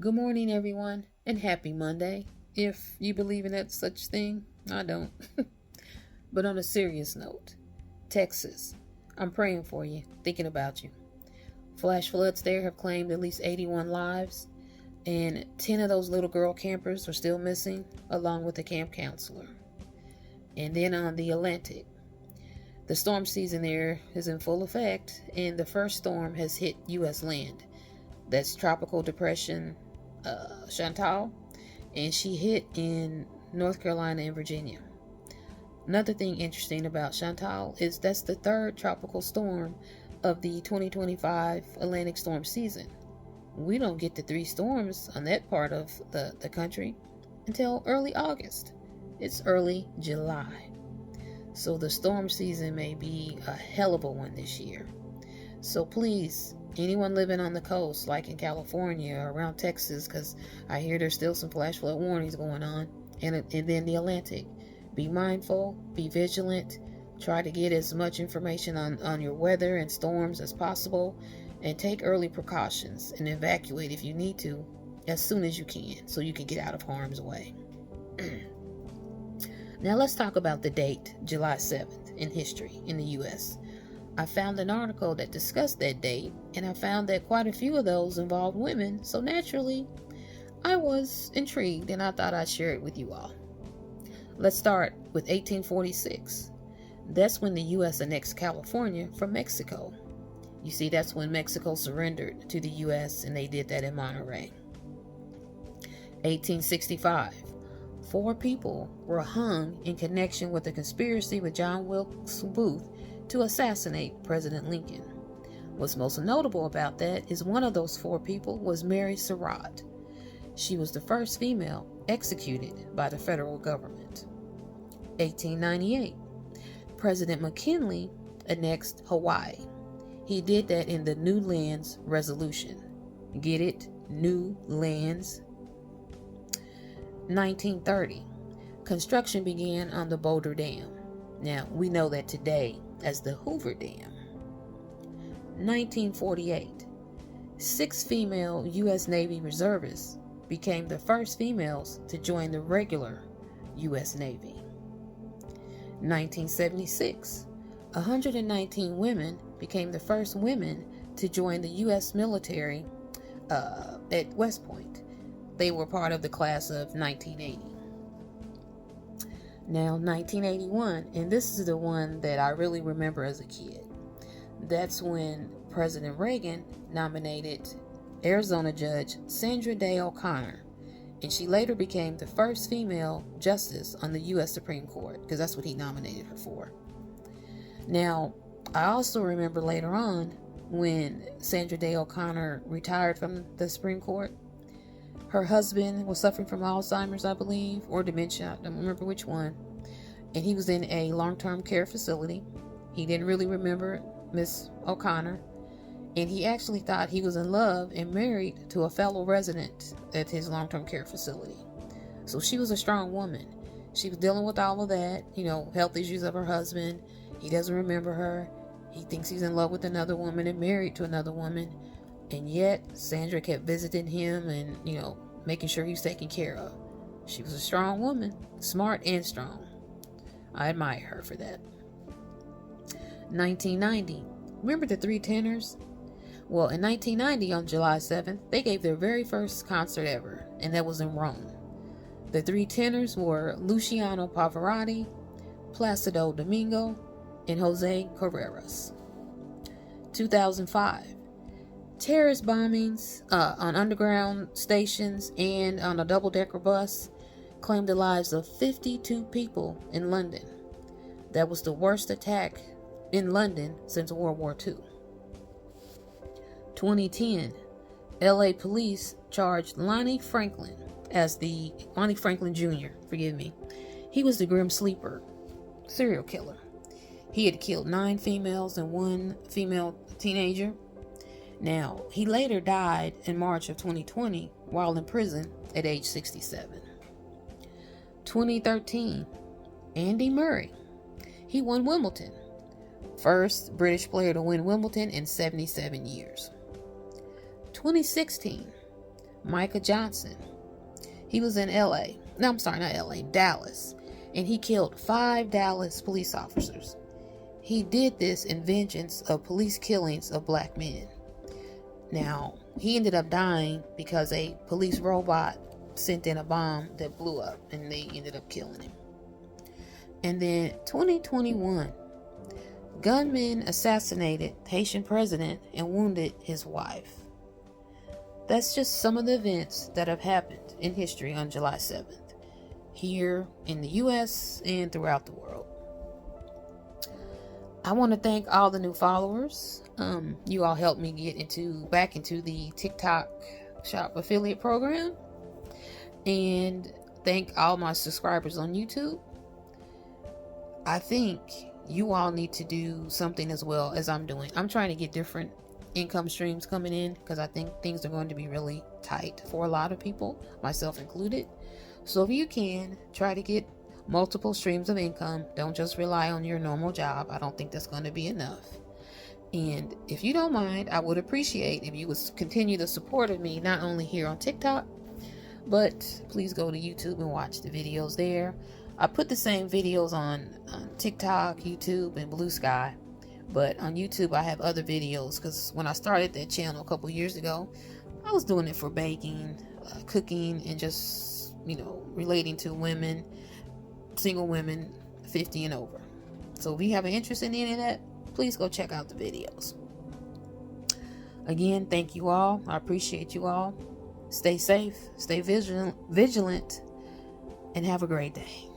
Good morning, everyone, and happy Monday. If you believe in that such thing, I don't. But on a serious note, Texas, I'm praying for you, thinking about you. Flash floods there have claimed at least 81 lives, and 10 of those little girl campers are still missing, along with the camp counselor. And then on the Atlantic, the storm season there is in full effect, and the first storm has hit U.S. land. That's Tropical Depression Chantal, and she hit in North Carolina and Virginia. Another thing interesting about Chantal is that's the third tropical storm of the 2025 Atlantic storm season. We don't get the 3 storms on that part of the country until early August. It's early July. So the storm season may be a hell of a one this year. So please, anyone living on the coast, like in California or around Texas, because I hear there's still some flash flood warnings going on, and then the Atlantic, be mindful, be vigilant, try to get as much information on your weather and storms as possible, and take early precautions and evacuate if you need to as soon as you can so you can get out of harm's way. Now let's talk about the date, July 7th, in history in the U.S. I found an article that discussed that date, and I found that quite a few of those involved women, so naturally, I was intrigued and I thought I'd share it with you all. Let's start with 1846. That's when the U.S. annexed California from Mexico. You see, that's when Mexico surrendered to the U.S., and they did that in Monterey. 1865. 4 people were hung in connection with a conspiracy with John Wilkes Booth to assassinate President Lincoln. What's most notable about that is one of those 4 people was Mary Surratt. She was the first female executed by the federal government. 1898. President McKinley annexed Hawaii. He did that in the New Lands Resolution. Get it? New Lands. 1930. Construction began on the Boulder Dam. Now, we know that today as the Hoover Dam. 1948. 6 female U.S. Navy reservists became the first females to join the regular U.S. Navy. 1976. 119 women became the first women to join the U.S. military at West Point. They were part of the class of 1980. Now, 1981, and this is the one that I really remember as a kid. That's when President Reagan nominated Arizona Judge Sandra Day O'Connor, and she later became the first female justice on the U.S. Supreme Court, because that's what he nominated her for. Now, I also remember later on when Sandra Day O'Connor retired from the Supreme Court, her husband was suffering from Alzheimer's, I believe, or dementia. I don't remember which one. And he was in a long-term care facility. He didn't really remember Miss O'Connor. And he actually thought he was in love and married to a fellow resident at his long-term care facility. So she was a strong woman. She was dealing with all of that, health issues of her husband. He doesn't remember her. He thinks he's in love with another woman and married to another woman. And yet, Sandra kept visiting him and, making sure he was taken care of. She was a strong woman, smart and strong. I admire her for that. 1990. Remember the 3 tenors? Well, in 1990, on July 7th, they gave their very first concert ever, and that was in Rome. The 3 tenors were Luciano Pavarotti, Placido Domingo, and Jose Carreras. 2005. Terrorist bombings on underground stations and on a double-decker bus claimed the lives of 52 people in London. That was the worst attack in London since World War II. 2010, LA police charged Lonnie Franklin Jr., He was the Grim Sleeper serial killer. He had killed 9 females and 1 female teenager. Now, he later died in March of 2020 while in prison at age 67. 2013, Andy Murray. He won Wimbledon. First British player to win Wimbledon in 77 years. 2016, Micah Johnson. He was in LA. No, I'm sorry, not LA, Dallas. And he killed 5 Dallas police officers. He did this in vengeance of police killings of black men. Now, he ended up dying because a police robot sent in a bomb that blew up and they ended up killing him. And then 2021, gunmen assassinated Haitian president and wounded his wife. That's just some of the events that have happened in history on July 7th, here in the US and throughout the world. I want to thank all the new followers. You all helped me get back into the TikTok shop affiliate program. And thank all my subscribers on YouTube. I think you all need to do something as well as I'm doing. I'm trying to get different income streams coming in because I think things are going to be really tight for a lot of people, myself included. So if you can, try to get multiple streams of income. Don't just rely on your normal job. I don't think that's going to be enough. And if you don't mind, I would appreciate if you would continue the support of me, not only here on TikTok, but please go to YouTube and watch the videos there. I put the same videos on TikTok, YouTube, and Blue Sky. But on YouTube, I have other videos because when I started that channel a couple years ago, I was doing it for baking, cooking, and just, relating to women, single women 50 and over. So if you have an interest in any of that, please go check out the videos. Again, thank you all. I appreciate you all. Stay safe, stay vigilant, and have a great day.